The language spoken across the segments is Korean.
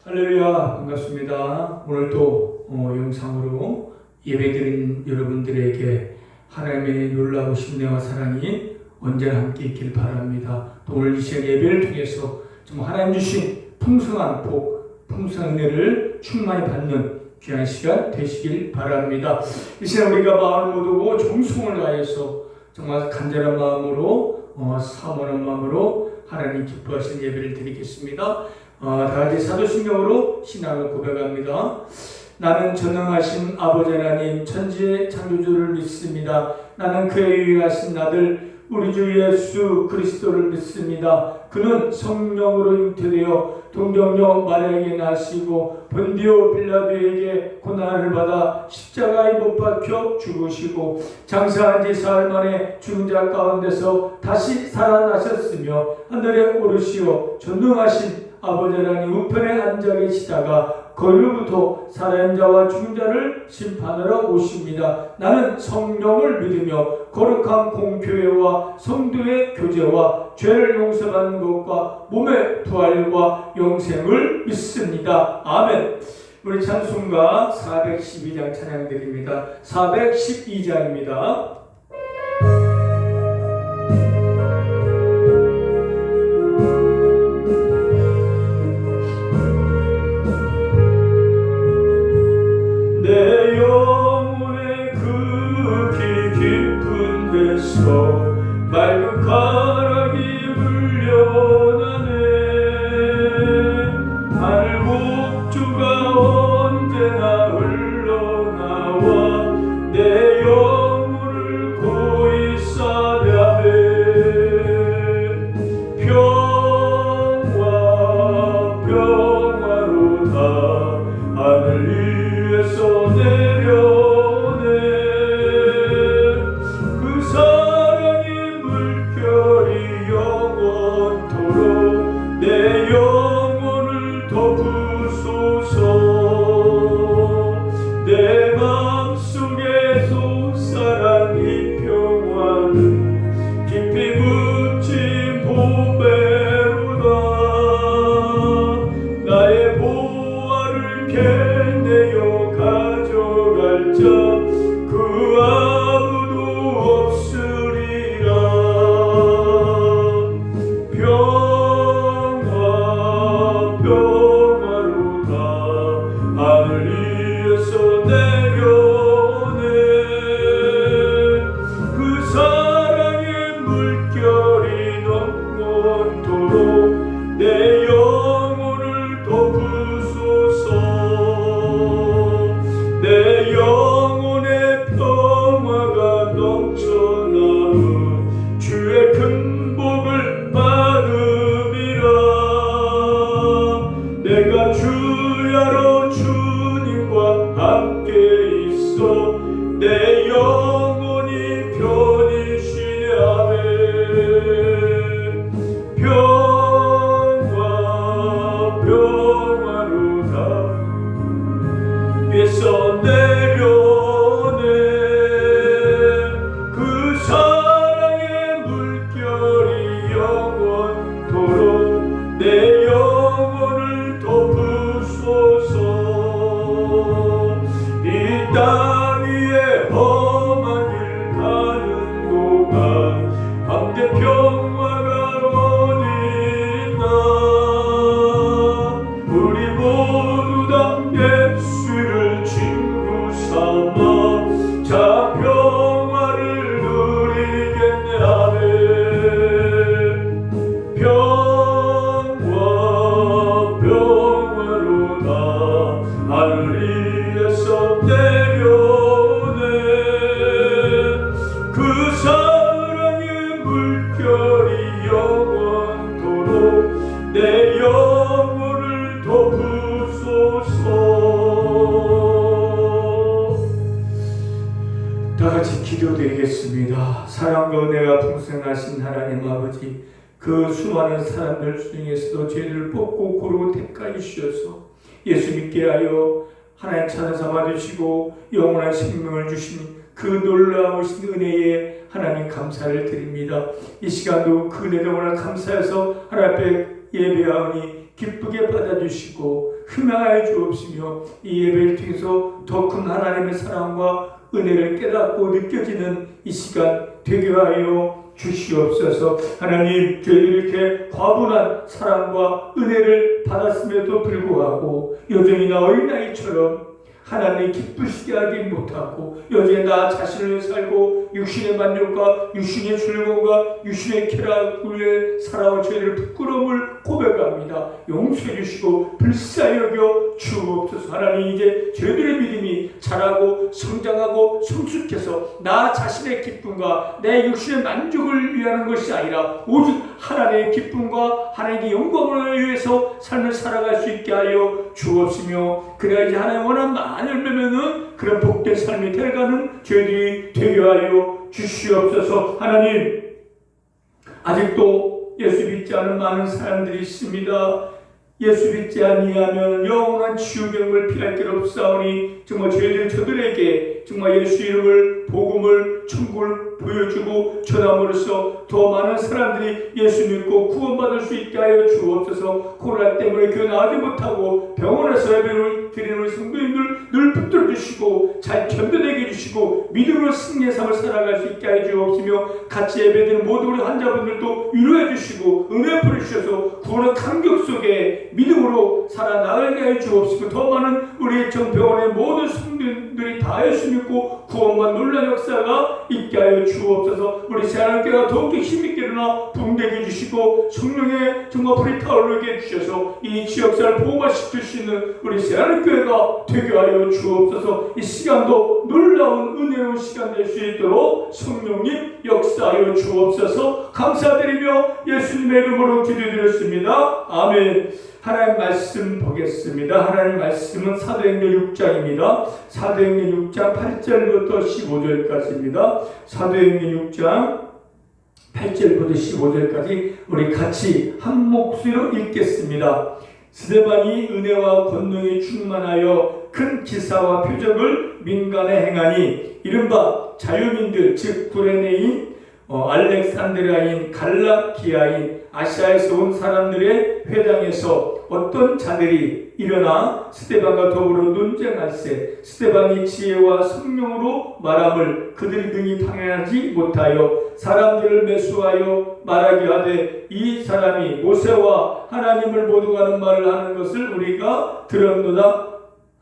할렐루야, 반갑습니다. 오늘 또 영상으로 예배드린 여러분들에게 하나님의 놀라우신 은혜와 사랑이 언제나 함께 있길 바랍니다. 또 오늘 이 시간 예배를 통해서 정말 하나님 주신 풍성한 복, 풍성한 은혜를 충만히 받는 귀한 시간 되시길 바랍니다. 이 시간 우리가 마음을 모두고 정성을 다해서 정말 간절한 마음으로 사모하는 마음으로 하나님 기뻐하시는 예배를 드리겠습니다. 다 같이 사도신경으로 신앙을 고백합니다. 나는 전능하신 아버지 하나님 천지의 창조주를 믿습니다. 나는 그의 유일하신 아들 우리 주 예수 그리스도를 믿습니다. 그는 성령으로 잉태되어 동정녀 마리아에게 나시고 본디오 빌라도에게 고난을 받아 십자가에 못 박혀 죽으시고 장사한 지 사흘 만에 죽은 자 가운데서 다시 살아나셨으며 하늘에 오르시어 전능하신 아버지 하나님 우편에 앉아 계시다가 거기로부터 살아있는 자와 죽은 자를 심판하러 오십니다. 나는 성령을 믿으며 거룩한 공교회와 성도의 교제와 죄를 용서받는 것과 몸의 부활과 영생을 믿습니다. 아멘. 우리 찬송가 412장 찬양드립니다. 412장입니다. 내 영혼의 극히 깊은 데서 맑은 가락이 물려나네. 하늘 복주가 언제나 흘러나와 내 영혼을 고이 싸려해. 평화 평화로다 하늘 위에서 내려오네. 그 사랑의 물결이 영원토록 내 영혼을 덮으소서. 내 맘속에 솟아난 이 평화는 깊이 묻힌 보배로다. 나의 보화를 캐내어 가져갈 자 그 아무도 없으리라. 평화 평화로다 하늘 위에서 내려오네. 그 사랑의 물결이 영원토록 내 영혼을 덮으소서. 내 영혼의 평화가 넘쳐나는 주의 큰 복을 받음이라. 내가 주야로 주님과 함께 있어 내 영혼이 편히 쉬네. 아멘. 평화 평화로다 위에서 내려오네. 그 사랑의 물결이 영원토록 내 영혼을 덮으소서. 이 땅 위에 험한 길 가는 동안 함께 평화가 어디 있나. 우리 모두 다 예수를 친구 삼아 자 평화를 누리겠네. 아멘. 평화 평화로다 하늘 위에서 내려오네. 그 사랑의 물결이 영원토록 내 영혼을 덮으소서. 다 같이 기도드리겠습니다. 사랑과 은혜가 풍성하신 하나님 아버지, 그 수많은 사람들 중에서도 죄를 뽑고 고르고 택하여 주셔서 예수 믿게 하여 하나님 찾아 삼아주시고 영원한 생명을 주신 그 놀라우신 은혜에 하나님 감사를 드립니다. 이 시간도 그 은혜를 오늘 감사해서 하나님 앞에 예배하오니 기쁘게 받아주시고 흠양하여 주옵시며 이 예배를 통해서 더 큰 하나님의 사랑과 은혜를 깨닫고 느껴지는 이 시간 되게 하여 주시옵소서. 하나님, 저희들이 이렇게 과분한 사랑과 은혜를 받았음에도 불구하고 여전히나 어린아이처럼 하나님 기쁘시게 하지 못하고 여전히 나 자신을 살고 육신의 만족과 육신의 즐거움과 육신의 쾌락을 살아온 저희들 부끄러움을 고백합니다. 용서해 주시고 불쌍히 여겨 주옵소서. 하나님, 이제 저희들의 믿음이 자라고 성장하고 성숙해서 나 자신의 기쁨과 내 육신의 만족을 위하는 것이 아니라 오직 하나님의 기쁨과 하나님의 영광을 위해서 삶을 살아갈 수 있게 하여 주옵시며 그래야지 하나님 원하는 많은 열매면은 그런 복된 삶이 되어가는 저희들이 되게 하여 주시옵소서. 하나님, 아직도 예수 믿지 않은 많은 사람들이 있습니다. 예수 믿지 아니하면 영원한 지옥을 피할 길 없사오니 정말 저들에게 정말 예수 이름을 복음을 천국을 보여주고 전함으로써 더 많은 사람들이 예수 믿고 구원받을 수 있게 하여 주옵소서. 코로나 때문에 교회 나가지 못하고 병원에서 예배를 드리는 우리 성도님들 늘 붙들어 주시고 잘 견뎌내게 해주시고 믿음으로 승리의 삶을 살아갈 수 있게 하여 주옵시며 같이 예배드리는 모든 우리 환자분들도 위로해 주시고 은혜 부어주셔서 구원의 감격 속에 믿음으로 살아나가게 하여 주옵시고 더 많은 우리 정병원의 모든 성도들이 다 예수 믿고 구원만 놀라운 역사가 있게 하여 주옵소서. 우리 새하나님께가 더욱더 힘있게 일어나 붕대게 해주시고 성령의 정말 불이 타오르게 해주셔서 이 지역사를 보호하실 수 있는 우리 새하나님교회가 되게 하여 주옵소서. 이 시간도 놀라운 은혜로운 시간 될 수 있도록 성령님 역사하여 주옵소서. 감사드리며 예수님의 이름으로 기도드렸습니다. 아멘. 하나님 말씀 보겠습니다. 하나님 말씀은 사도행전 6장입니다. 사도행전 6장 8절부터 15절까지입니다. 사도행전 6장 8절부터 15절까지 우리 같이 한 목소리로 읽겠습니다. 스데반이 은혜와 권능이 충만하여 큰 기사와 표적을 민간에 행하니 이른바 자유민들 즉 구레네인 알렉산드리아인 갈라기아인 아시아에서 온 사람들의 회당에서 어떤 자들이 일어나 스데반과 더불어 논쟁할세 스데반이 지혜와 성령으로 말함을 그들이 능히 당연하지 못하여 사람들을 매수하여 말하게 하되 이 사람이 모세와 하나님을 모독하는 말을 하는 것을 우리가 들었노라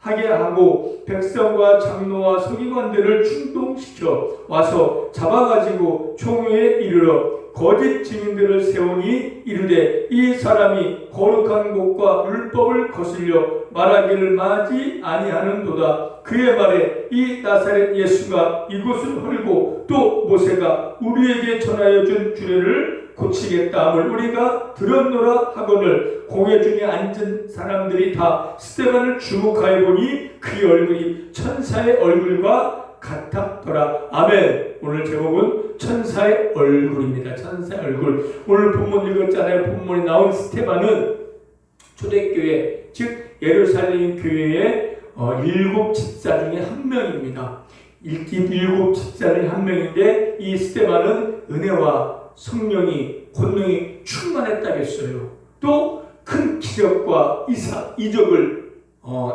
하게 하고 백성과 장로와 서기관들을 충동시켜 와서 잡아가지고 총회에 이르러 거짓 증인들을 세우니 이르되 이 사람이 거룩한 곳과 율법을 거슬려 말하기를 마지 아니하는도다. 그의 말에 이 나사렛 예수가 이곳을 헐고 또 모세가 우리에게 전하여 준 규례를 고치겠다 함을 우리가 들었노라 하거늘 공회 중에 앉은 사람들이 다 스데반을 주목하여 보니 그의 얼굴이 천사의 얼굴과 같았더라. 아멘. 오늘 제목은 천사의 얼굴입니다. 천사의 얼굴. 오늘 본문 읽었잖아요. 본문에 나온 스데반은 초대교회 즉 예루살렘 교회의 7 집사 중에 한 명입니다. 7 집사 중에 한 명인데 이 스데반은 은혜와 성령이 권능이 충만했다고 했어요. 또 큰 기적과 이적을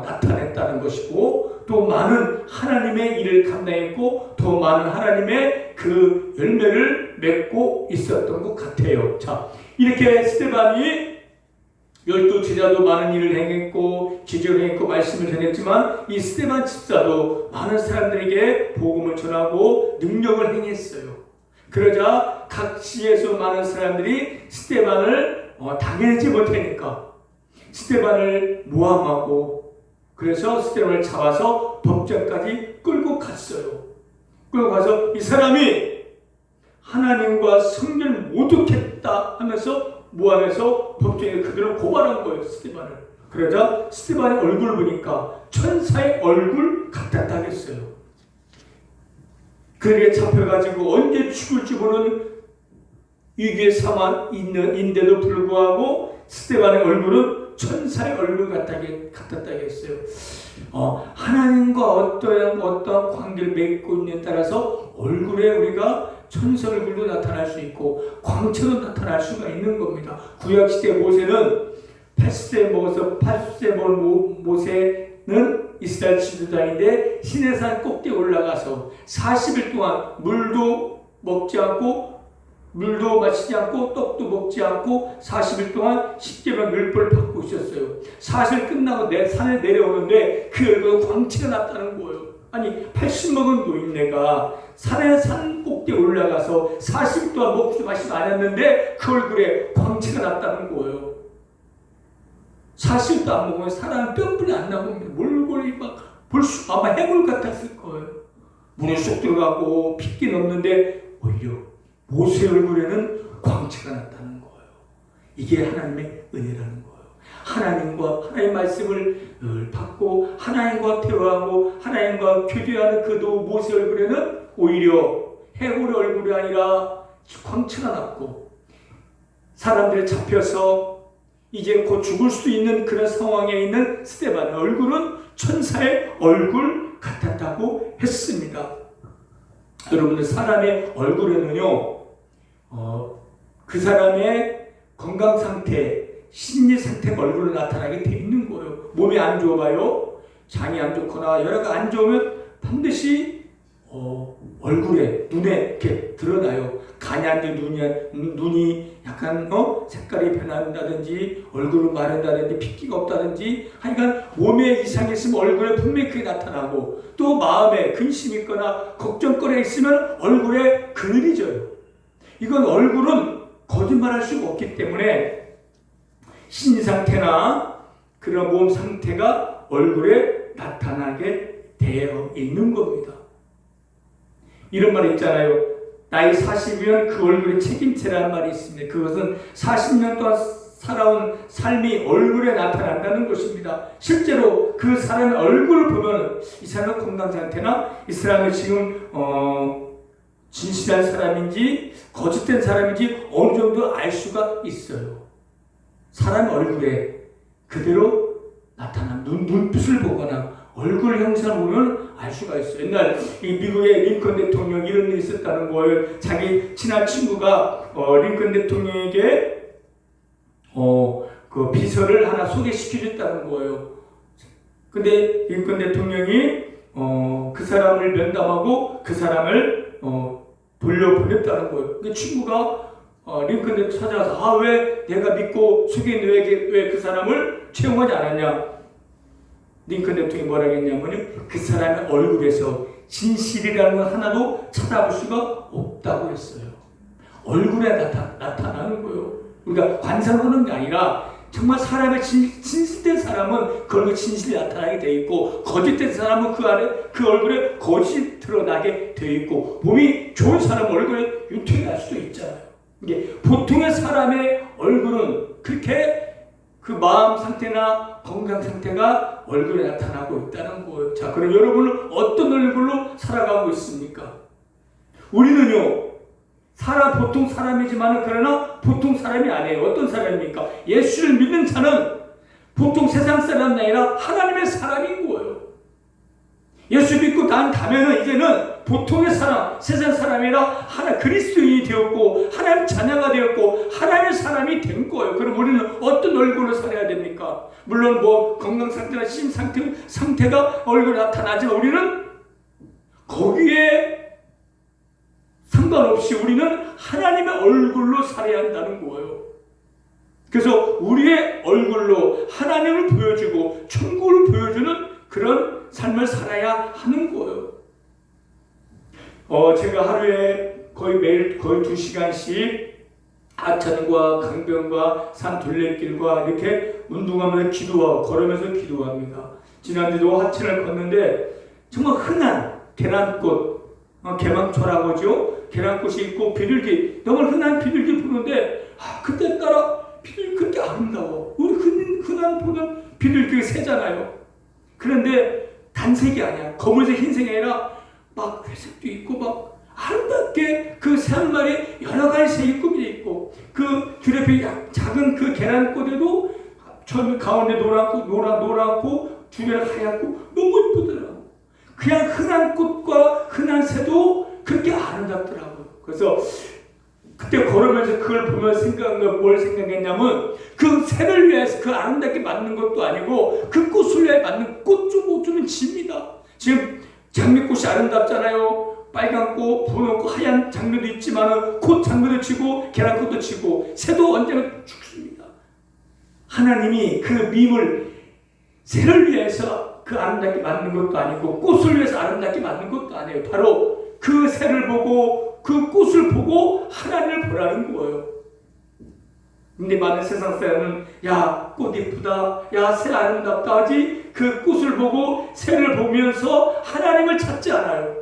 나타냈다는 것이고 또 많은 하나님의 일을 감당했고 더 많은 하나님의 그 열매를 맺고 있었던 것 같아요. 자, 이렇게 스데반이 12 제자도 많은 일을 행했고 기적을 행했고 말씀을 전했지만 이 스데반 집사도 많은 사람들에게 복음을 전하고 능력을 행했어요. 그러자 각 지에서 많은 사람들이 스데반을 당해내지 못하니까 스데반을 모함하고 그래서 스데반을 잡아서 법정까지 끌고 갔어요. 끌고 가서 이 사람이 하나님과 성령을 모독했다 하면서 모함해서 법정에 그들을 고발한 거예요. 스데반을. 그러자 스데반의 얼굴을 보니까 천사의 얼굴 같았다 했어요. 그에게 잡혀가지고 언제 죽을지 모르는 위기에 사만 있는데도 불구하고 스데반의 얼굴은 천사의 얼굴 같았다 했어요. 하나님과 어떠한 관계를 맺고 있느냐에 따라서 얼굴에 우리가 천사 얼굴도 나타날 수 있고 광채도 나타날 수가 있는 겁니다. 구약시대 모세는 80세 먹어서 80세 먹은 모세는 이스라엘 지도자인데 시내산 꼭대에 올라가서 40일 동안 물도 먹지 않고 물도 마시지 않고 떡도 먹지 않고 40일 동안 십계명 율법을 받고 있었어요. 40일 끝나고 산에 내려오는데 그 얼굴에 광채가 났다는 거예요. 아니 80 먹은 노인네가 산 꼭대에 올라가서 40일 동안 먹지 마시지 않았는데 그 얼굴에 광채가 났다는 거예요. 40일도 안 먹으면 사람은 뼈뿔이 안 나고 몰골이 막 볼수 아마 해골 같았을 거예요. 물에 쏙 들어가고 핏기 넘는데 오히려 모세 얼굴에는 광채가 났다는 거예요. 이게 하나님의 은혜라는 거예요. 하나님 말씀을 늘 받고 하나님과 대화하고 하나님과 교제하는 그도 모세 얼굴에는 오히려 해골의 얼굴이 아니라 광채가 났고 사람들이 잡혀서 이제 곧 죽을 수 있는 그런 상황에 있는 스데반의 얼굴은 천사의 얼굴 같았다고 했습니다. 여러분들 사람의 얼굴에는요 그 사람의 건강 상태, 심리 상태가 얼굴로 나타나게 돼 있는 거예요. 몸이 안 좋아요, 장이 안 좋거나 여러 가지 안 좋으면 반드시 얼굴에 눈에 이렇게 드러나요. 간이 안 좋으면 눈이 약간 색깔이 변한다든지 얼굴이 마른다든지 핏기가 없다든지 하여간 몸에 이상이 있으면 얼굴에 분명히 그게 나타나고 또 마음에 근심이 있거나 걱정거리가 있으면 얼굴에 그늘이 져요. 이건 얼굴은 거짓말할 수가 없기 때문에 심리 상태나 그런 몸 상태가 얼굴에 나타나게 되어 있는 겁니다. 이런 말이 있잖아요. 나이 40이면 그 얼굴에 책임지라는 말이 있습니다. 그것은 40년 동안 살아온 삶이 얼굴에 나타난다는 것입니다. 실제로 그 사람의 얼굴을 보면 이 사람의 건강 상태나 이 사람이 지금 진실한 사람인지 거짓된 사람인지 어느 정도 알 수가 있어요. 사람의 얼굴에 그대로 나타난 눈빛을 보거나 얼굴 형상을 보면 알 수가 있어요. 옛날 이 미국의 링컨 대통령 이런 일이 있었다는 거예요. 자기 친한 친구가 링컨 대통령에게 그 비서를 하나 소개시켜줬다는 거예요. 근데 링컨 대통령이 그 사람을 면담하고 그 사람을 돌려보냈다는 거예요. 그 친구가 링컨 대통령 찾아가서 왜 내가 믿고 소개한 너에게 왜 그 사람을 채용하지 않았냐? 링컨 대통령이 뭐라고 했냐면요, 그 사람의 얼굴에서 진실이라는 건 하나도 찾아볼 수가 없다고 했어요. 얼굴에 나타나는 거예요. 우리가 관상을 하는 게 아니라 정말 사람의 진실된 사람은 그 얼굴에 진실이 나타나게 돼 있고 거짓된 사람은 그 얼굴에 거짓이 드러나게 돼 있고 몸이 좋은 사람 얼굴에 윤통이 날 수도 있잖아요. 이게 보통의 사람의 얼굴은 그렇게 그 마음 상태나 건강 상태가 얼굴에 나타나고 있다는 거예요. 자, 그럼 여러분은 어떤 얼굴로 살아가고 있습니까? 우리는요, 보통 사람이지만 그러나 보통 사람이 아니에요. 어떤 사람입니까? 예수를 믿는 자는 보통 세상 사람이 아니라 하나님의 사람인 거예요. 예수 믿고 가면은 이제는 보통의 사람, 세상 사람이라 그리스도인이 되었고 하나님 자녀가 되었고 하나님의 사람이 된 거예요. 그럼 우리는 어떤 얼굴로 살아야 됩니까? 물론 건강 상태나 심 상태가 얼굴에 나타나지만 우리는 거기에 상관없이 우리는 하나님의 얼굴로 살아야 한다는 거예요. 그래서 우리의 얼굴로 하나님을 보여주고 천국을 보여주는 그런 삶을 살아야 하는 거예요. 제가 하루에 매일 2시간씩 하천과 강변과 산 둘레길과 이렇게 운동하면서 기도하고 걸으면서 기도합니다. 지난주도 하천을 걷는데 정말 흔한 계란꽃, 개망초라고 하죠. 계란꽃이 있고 비둘기, 너무 흔한 비둘기 보는데 그때 따라 비둘기 그렇게 아름다워. 우리 흔한 보는 비둘기 새잖아요. 그런데 단색이 아니야. 검은색, 흰색이 아니라 막 회색도 있고 막 아름답게 그 새 한 마리 여러 가지 색이 꾸며져 있고 그 둘레 작은 그 계란꽃에도 처음에 가운데 노랗고 둘레가 하얗고 너무 예쁘더라고. 그냥 흔한 꽃과 흔한 새도 그렇게 아름답더라고요. 그래서 그때 걸으면서 그걸 보면서 생각한 건 뭘 생각했냐면 그 새를 위해서 그 아름답게 만든 것도 아니고 그 꽃을 위해 만든 꽃 좀 주면 집니다. 지금 장미꽃이 아름답잖아요. 빨간 꽃, 분홍 꽃, 하얀 장미도 있지만 곧 장미도 치고 계란꽃도 치고 새도 언제나 죽습니다. 하나님이 그 밈을 새를 위해서 그 아름답게 만든 것도 아니고 꽃을 위해서 아름답게 만든 것도 아니에요. 바로 그 새를 보고 그 꽃을 보고 하나님을 보라는 거예요. 근데 많은 세상 사람은 야, 꽃 이쁘다, 야, 새 아름답다 하지 그 꽃을 보고 새를 보면서 하나님을 찾지 않아요.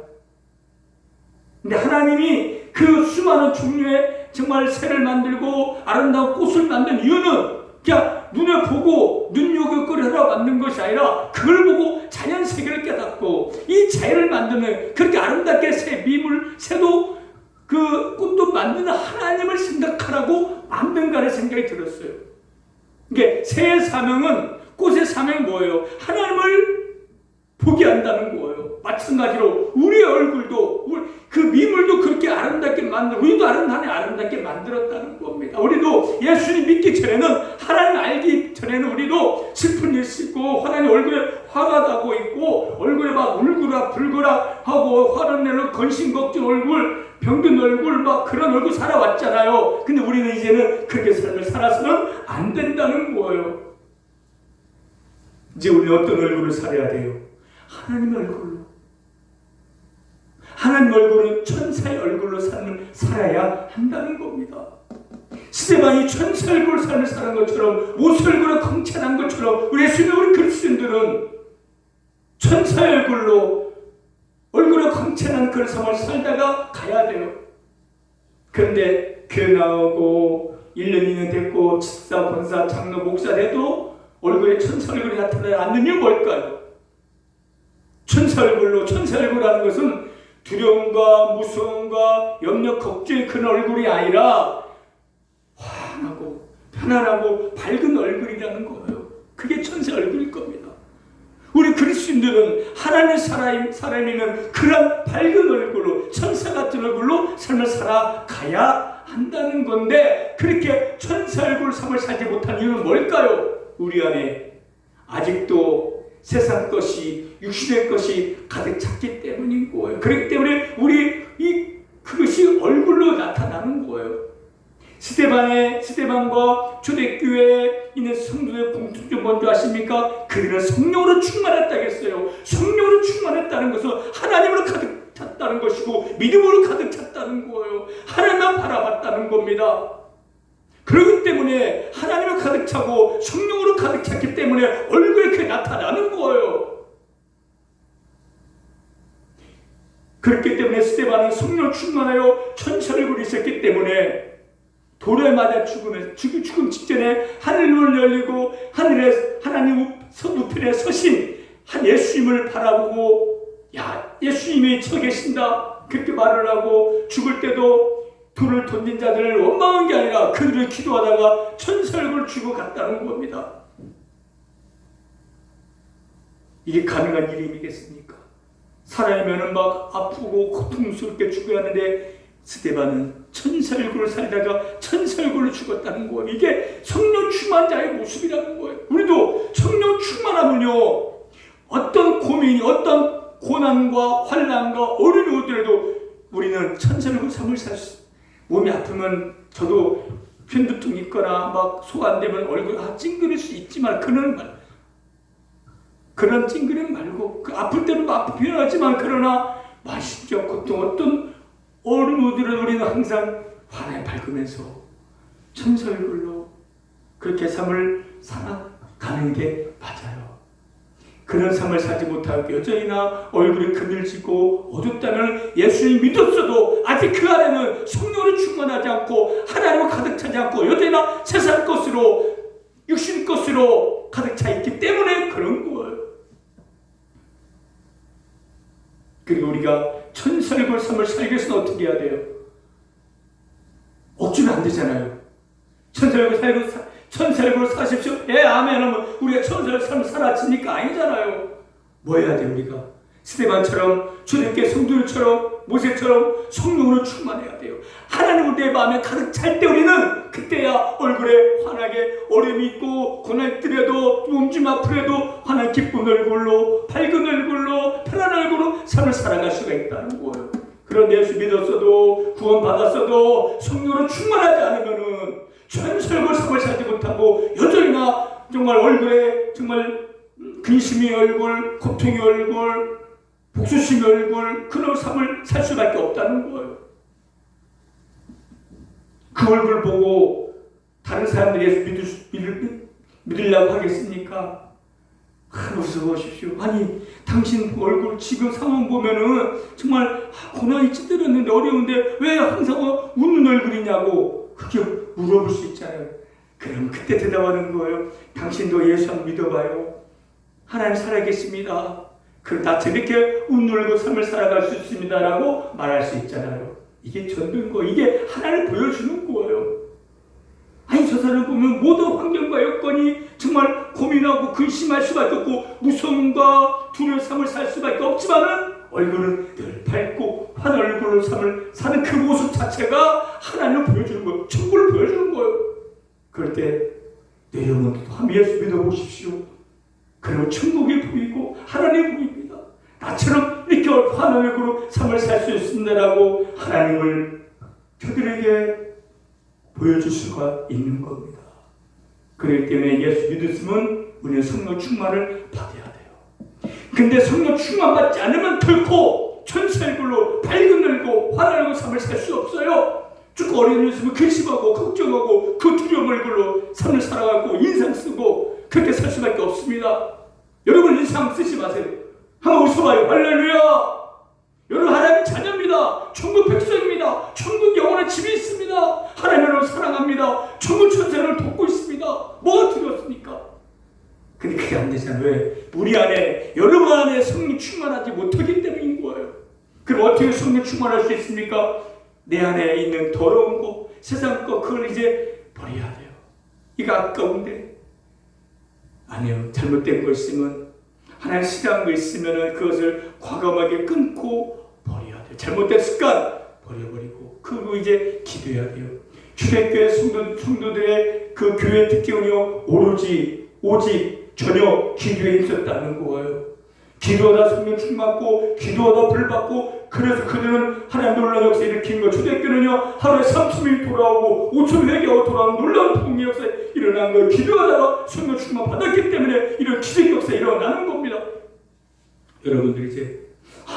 근데 하나님이 그 수많은 종류의 정말 새를 만들고 아름다운 꽃을 만든 이유는 그냥 눈에 보고 눈여겨거리하러 만든 것이 아니라 그걸 보고 자연 세계를 깨닫고 이 자연을 만드는 그렇게 아름답게 새 밈을 새도 그 꽃도 만드는 하나님을 생각하라고 만든가라는 생각이 들었어요. 이게 새의 사명은 꽃의 사명이 뭐예요? 하나님을 보게 한다는 거예요. 마찬가지로 우리의 얼굴도 그 미물도 그렇게 아름답게 우리도 하나님 아름답게 만들었다는 겁니다. 우리도 예수님 믿기 전에는 하나님 알기 전에는 우리도 슬픈 일 있고 하나님 얼굴에 화가 나고 있고 얼굴에 막 울그락 불그락 하고 화를 내는 근심 걱정 얼굴 병든 얼굴 막 그런 얼굴 살아왔잖아요. 근데 우리는 이제는 그렇게 삶을 살아서는 안 된다는 거예요. 이제 우리는 어떤 얼굴을 살아야 돼요? 하나님의 얼굴로. 하나님 얼굴은 천사의 얼굴로 살아야 한다는 겁니다. 스데반이 천사 얼굴로 사는 것처럼 모세 얼굴로 konkr찬한 것처럼 우리 그리스도인들은 천사의 얼굴로 konkr찬한 그런 삶을 살다가 가야 돼요. 그런데 교회 나오고 1년 2년 됐고 집사, 권사, 장로, 목사 돼도 얼굴에 천사 얼굴이 나타나지 않는 이유 뭘까요? 천사 얼굴이라는 것은 두려움과 무서움과 염려, 걱정의 그런 얼굴이 아니라 환하고 편안하고 밝은 얼굴이라는 거예요. 그게 천사 얼굴일 겁니다. 우리 그리스도인들은 하나님의 사람이면 그런 밝은 얼굴로 천사 같은 얼굴로 삶을 살아가야 한다는 건데 그렇게 천사 얼굴 삶을 살지 못한 이유는 뭘까요? 우리 안에 아직도 세상 것이 육신의 것이 가득 찼기 때문인 거예요. 그렇기 때문에 그것이 얼굴로 나타나는 거예요. 스데반과 초대교회에 있는 성도의 공통점 뭔지 아십니까? 그들은 성령으로 충만했다겠어요. 성령으로 충만했다는 것은 하나님으로 가득 찼다는 것이고 믿음으로 가득 찼다는 거예요. 하나님만 바라봤다는 겁니다. 그렇기 때문에 하나님을 가득 차고 성령으로 가득 찼기 때문에 얼굴에 그게 나타나는 거예요. 그렇기 때문에 스데반은 성령 충만하여 천사 얼굴이 있었기 때문에 돌에 맞아 죽음 직전에 하늘문을 열리고 하늘에 하나님 우편에 서신 한 예수님을 바라보고 야, 예수님이 저 계신다 그렇게 말을 하고 죽을 때도 돌을 던진 자들을 원망한 게 아니라 그들을 기도하다가 천사 얼굴을 주고 갔다는 겁니다. 이게 가능한 일이겠습니까? 사람이면 막 아프고 고통스럽게 죽어야 하는데 스데반은 천사 얼굴을 살다가 천사 얼굴로 죽었다는 거예요. 이게 성령 충만 자의 모습이라는 거예요. 우리도 성령 충만하면요 어떤 고민이 어떤 고난과 환난과 어려움이 오더라도 우리는 천사 얼굴 삶을 살 수 있어요. 몸이 아프면 저도 편두통 있거나 막 속 안 되면 얼굴 찡그릴 수 있지만 그런 찡그림 말고 아플 때는 아프 표현하지만 그러나 심지어 고통 어떤 어려움들은 우리는 항상 환하게 밝으면서 천사 얼굴로 그렇게 삶을 살아가는 게 맞아요. 그런 삶을 살지 못하고 여전히나 얼굴이 그늘지고 어둡다면 예수님 믿었어도 아직 그 안에는 성령으로 충만하지 않고 하나님을 가득 차지 않고 여전히나 세상 것으로 육신 것으로 가득 차 있기 때문에 그런 거예요. 그리고 우리가 천사 얼굴 삶을 살기 위해서는 어떻게 해야 돼요? 억지로 안 되잖아요. 천사 얼굴 사십시오. 예, 아멘 하면 우리가 천사 얼굴 삶을 살아지니까 아니잖아요. 뭐 해야 돼 우리가? 스데반처럼 초대교회 성도들처럼 모세처럼 성령으로 충만해야 돼요. 하나님을 내 마음에 가득 찰 때 우리는 그때야 얼굴에 환하게 어려움이 있고 고난들에도 몸좀 아프래도 환한 기쁜 얼굴로 밝은 얼굴로 편한 얼굴로 삶을 살아갈 수가 있다는 거예요. 그런데 예수 믿었어도 구원받았어도 성령으로 충만하지 않으면은 전설과 삶을 살지 못하고 여전히나 정말 얼굴에 정말 근심의 얼굴, 고통의 얼굴, 복수심의 얼굴, 그런 삶을 살 수밖에 없다는 거예요. 그 얼굴 보고 다른 사람들이 예수 믿으려고 하겠습니까? 무서워하십시오. 아니 당신 얼굴 지금 상황 보면은 정말 고난이 찌들었는데 어려운데 왜 항상 웃는 얼굴이냐고 그렇게 물어볼 수 있잖아요. 그럼 그때 대답하는 거예요. 당신도 예수 한번 믿어봐요. 하나님 살아계십니다. 그럼 나처럼 이렇게 웃는 삶을 살아갈 수 있습니다 라고 말할 수 있잖아요. 이게 전도인 거예요. 이게 하나님을 보여주는 거예요. 아니 저 사람을 보면 모든 환경과 여건이 정말 고민하고 근심할 수밖에 없고 무서움과 두려운 삶을 살 수밖에 없지만은 얼굴은 늘 밝고 환한 얼굴로 삶을 사는 그 모습 자체가 하나님을 보여주는 거예요. 천국을 보여주는 거예요. 그럴 때 내 영혼도 한번 예수 믿어보십시오. 그리고 천국이 보이고 하나님이 보입니다. 나처럼 이렇게 환한 얼굴로 삶을 살 수 있습니다라고 하나님을 저들에게 보여줄 수가 있는 겁니다. 그렇기 때문에 예수 믿었으면 우리는 성령 충만을 받아야 돼요. 근데 성령 충만 받지 않으면 결코 천사 얼굴로 밝은 얼굴 환한 얼굴 삶을 살 수 없어요. 쭉 어려움이 있으면 근심하고 걱정하고 그 두려움 얼굴로 삶을 살아가고 인상 쓰고 그렇게 살 수밖에 없습니다. 여러분 인상 쓰지 마세요. 한번 웃어봐요. 할렐루야. 여러분 하나님 자녀입니다. 천국 백성입니다. 천국 영원한 집이 있습니다. 하나님을 사랑합니다. 천국 천사를 돕고 있습니다. 뭐가 두렵습니까? 근데 그게 안 되잖아요. 왜? 우리 안에 여러분 안에 성령 충만하지 못하기 때문인 거예요. 그럼 어떻게 성령 충만할 수 있습니까? 내 안에 있는 더러운 거, 세상 거 그걸 이제 버려야 돼요. 이거 아까운데 아니요. 잘못된 거 있으면 하나님 싫어하는 거 있으면 그것을 과감하게 끊고 버려야 돼요. 잘못된 습관 버려버리고 그리고 이제 기도해야 돼요. 초대교회 성도들의 그 교회 특징은요 오직 전혀 기도에 힘썼다는 거예요. 기도하다 성령 충만받고 기도하다 불 받고 그래서 그들은 하나님 놀라운 역사 일으킨 거. 초대교회는요 하루에 3,000명이 돌아오고 5,000 회개하고 돌아오는 놀라운 통일 역사 일어난 거예요. 기도하다가 성령 충만 받았기 때문에 이런 기적 역사 일어나는 겁니다. 여러분들 이제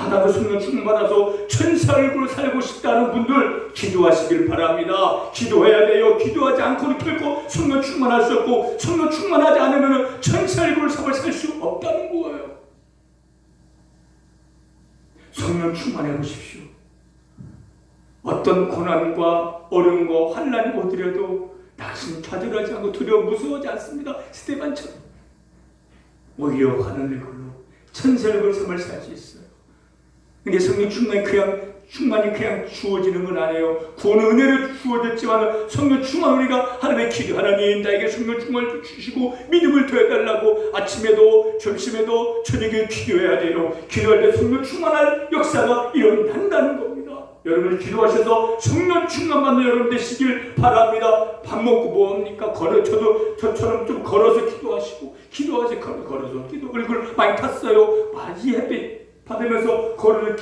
나도 성령 충만 받아서 천사 얼굴로 살고 싶다는 분들 기도하시길 바랍니다. 기도해야 돼요. 기도하지 않고는 결코 성령 충만할 수 없고 성령 충만하지 않으면 천사 얼굴로 삶을 살 수 없다는 거예요. 성령 충만해 보십시오. 어떤 고난과 어려움과 환난이 오더라도 낙심 좌절하지 않고 두려워 무서워하지 않습니다. 스데반처럼 오히려 환한 얼굴로 천사 얼굴로 삶을 살 수 있어요. 근데 성령 충만이 그냥 주어지는 건 아니에요. 구원은 은혜로 주어졌지만 성령 충만 우리가 하나님의 기도 하나님 나에게 성령 충만을 주시고 믿음을 더해달라고 아침에도 점심에도 저녁에 기도해야 돼요. 기도할 때 성령 충만할 역사가 일어난다는 겁니다. 여러분이 기도하셔서 성령 충만 받는 여러분 되시길 바랍니다. 밥 먹고 뭐합니까? 저처럼 좀 걸어서 기도하시고 기도하세요. 걸어서 기도 얼굴 많이 탔어요. 많이 햇빛 받으면서 걸어서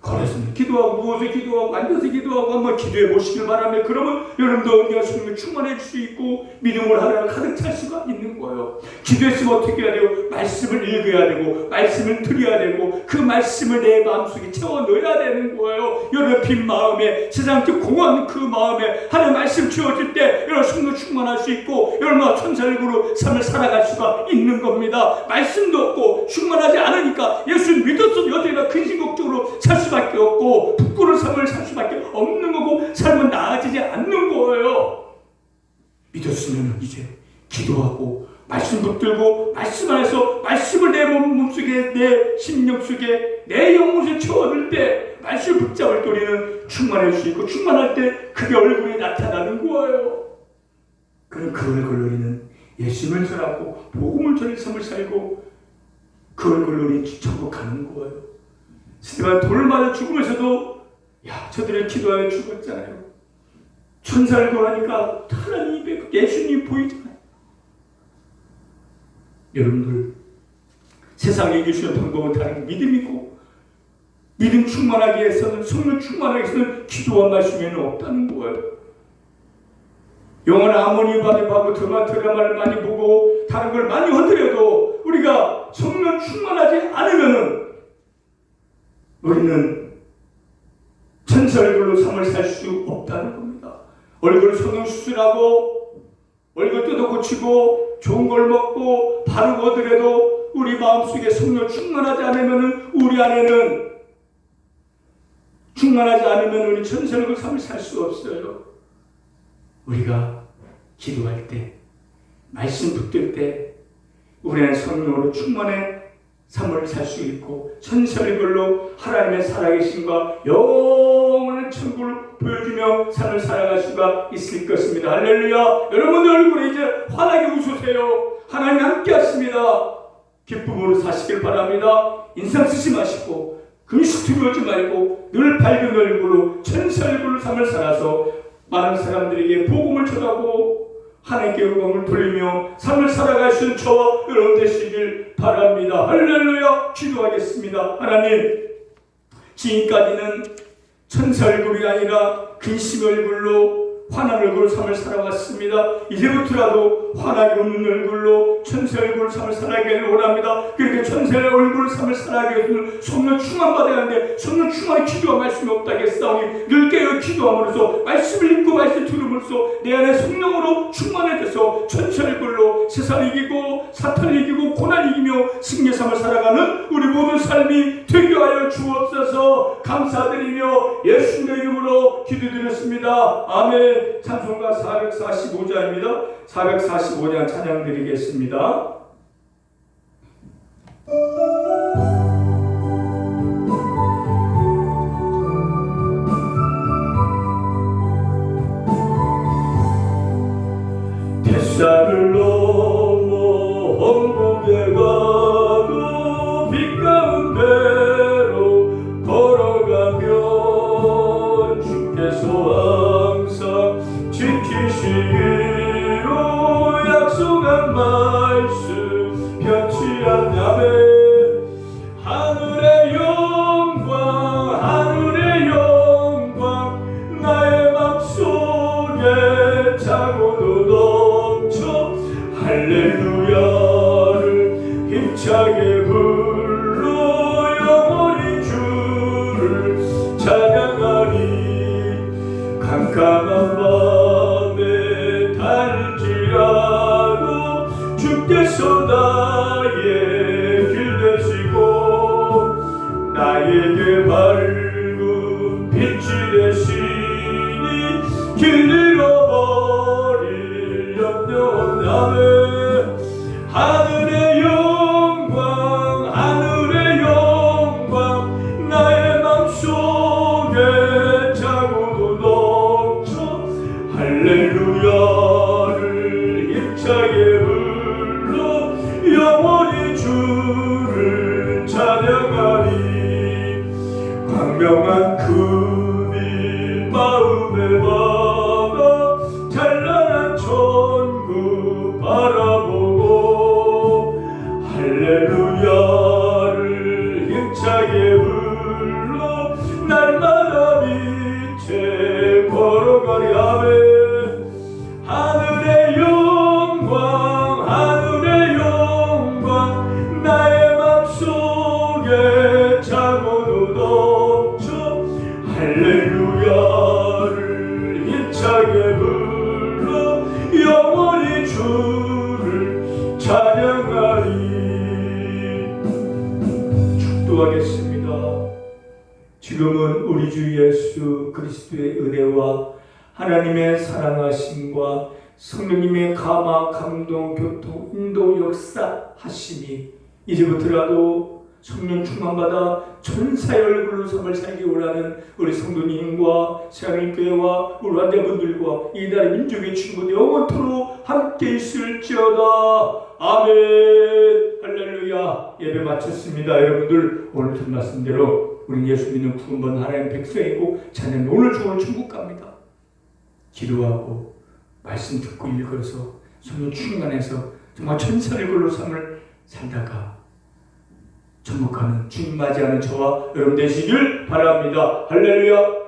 걸어서 기도하고 누워서 기도하고 앉아서 기도하고 한번 기도해 보시길 바랍니다. 그러면 여러분도 언제나 성령 충만해질 수 있고 믿음을 하나님 가득 찰 수가 있는 거예요. 기도했으면 어떻게 해야 돼요? 말씀을 읽어야 되고 말씀을 드려야 되고 그 말씀을 내 마음속에 채워 넣어야 되는 거예요. 여러분 빈 마음에 세상적 공허한 그 마음에 하나님 말씀 채워질 때 여러분 성령 충만할 수 있고 여러분 천사력으로 삶을 살아갈 수가 있는 겁니다. 말씀도 없고 충만하지 않으니까 예수 믿었어도 여전히나 근심걱정으로 살 수밖에 없고 부끄러운 삶을 살 수밖에 없는 거고 삶은 나아지지 않는 거예요. 믿었으면 이제 기도하고 말씀 붙들고 말씀 안에서 말씀을 내 몸속에 내 심령 속에 내 영혼에 채워줄 때 말씀을 붙잡을 때 우리는 충만할 수 있고 충만할 때 그게 얼굴에 나타나는 거예요. 그럼 그 얼굴로 우리는 예수님을 전하고 복음을 전할 삶을 살고 그 얼굴로 우리 천국 가는 거예요. 스테반 돌을 맞아 죽으면서도 저들이 기도하여 죽었잖아요. 천사를 구하니까 하나님 입에 예수님이 보이잖아요. 여러분들, 세상에 이길 방법은 다른 믿음이고, 믿음 충만하기 위해서는, 성령 충만하기 위해서는 기도와 말씀에는 없다는 거예요. 영어는 아무리 많이 봐도 드라마를 많이 보고 다른 걸 많이 하더라도 우리가 성령 충만하지 않으면은 우리는 천사 얼굴로 삶을 살 수 없다는 겁니다. 얼굴 성형수술하고 얼굴 뜯어 고치고 좋은 걸 먹고 바르고 하더라도 우리 마음속에 성령 충만하지 않으면 우리 안에는 충만하지 않으면 우리 천사 얼굴 삶을 살 수 없어요. 우리가 기도할 때, 말씀 붙들 때 우리는 성령으로 충만한 삶을 살 수 있고 천사 얼굴로 하나님의 살아계심과 영원한 천국을 보여주며 삶을 살아갈 수가 있을 것입니다. 할렐루야. 여러분들 얼굴에 이제 환하게 웃으세요. 하나님 함께 하십니다. 기쁨으로 사시길 바랍니다. 인상 쓰지 마시고 금식 두려워하지 말고 늘 밝은 얼굴로 천사 얼굴로 삶을 살아서 많은 사람들에게 복음을 전하고 하나님께 영광을 돌리며 삶을 살아갈 수 있는 저와 여러분 되시길 바랍니다. 할렐루야. 기도하겠습니다. 하나님, 지금까지는 천사 얼굴이 아니라 근심 얼굴로 환한 얼굴로 삶을 살아왔습니다. 이제부터라도 환하게 웃는 얼굴로 천사 얼굴로 삶을 살아가기를 원합니다. 그렇게 천사의 얼굴로 삶을 살아가기 위해서는 성령 충만받아야 하는데 성령 충만의 기도와 말씀이 없다겠사오니 늘 깨어 기도함으로써 말씀을 읽고 말씀을 들음으로써 내 안에 성령으로 충만해져서 천사 얼굴로 세상을 이기고 사탄을 이기고 고난을 이기며 승리의 삶을 살아가는 우리 모든 삶이 되게 하여 주옵소서. 감사드리며 예수님의 이름으로 기도드렸습니다. 아멘. 찬송가 445장입니다. 445장 찬양 드리겠습니다. 대산을 넘어 홍곡에 가도 빛 가운데로 걸어가면 주께서 지키시기로 약속한 말씀 변치 않냐매 하늘의 영광 나의 맘속에 차고도 넘쳐 할렐루야를 힘차게 불러 영원히 주를 찬양하니 깜깜한 밤에 달지라도 주께서 나의 길 되시고 나에게 밝은 빛이 되시니 길 잃어버릴 염려 없나매 하늘의 영광 나의 맘속에 차고도 넘쳐 할렐루야를 힘차게 불러 영원히 주를 찬양하리 광명한 그빛 마음에 받아 찬란한 천국 바라보고 할렐루야를 힘차게 불러 날마다 빛에 걸어가리 아멘 하늘의 영광 나의 맘속에 차고도 넘쳐 할렐루야를 힘차게 불러 영원히 주를 찬양하리. 축도하겠습니다. 지금은 우리 주 예수 그리스도의 은혜와 하나님의 사랑하심과 성령님의 감화, 감동, 교통, 인도, 역사 하심이 이제부터라도 성령 충만받아 천사의 얼굴로 삶을 살기 원하는 우리 성도님과 새하늘교회와 우리 환자분들과 이 나라 민족의 친구들 영원토록 함께 있을지어다. 아멘. 할렐루야. 예배 마치 마쳤습니다. 여러분들 오늘 전 말씀대로 우리 예수 믿는 구원받은 하나님 백성이고 자녀는 오늘 죽으면 천국 갑니다. 기도하고 말씀 듣고 읽어서 성령 충만해서 정말 천사를 걸로 삶을 살다가 천국하는 주님 맞이하는 저와 여러분 되시길 바랍니다. 할렐루야.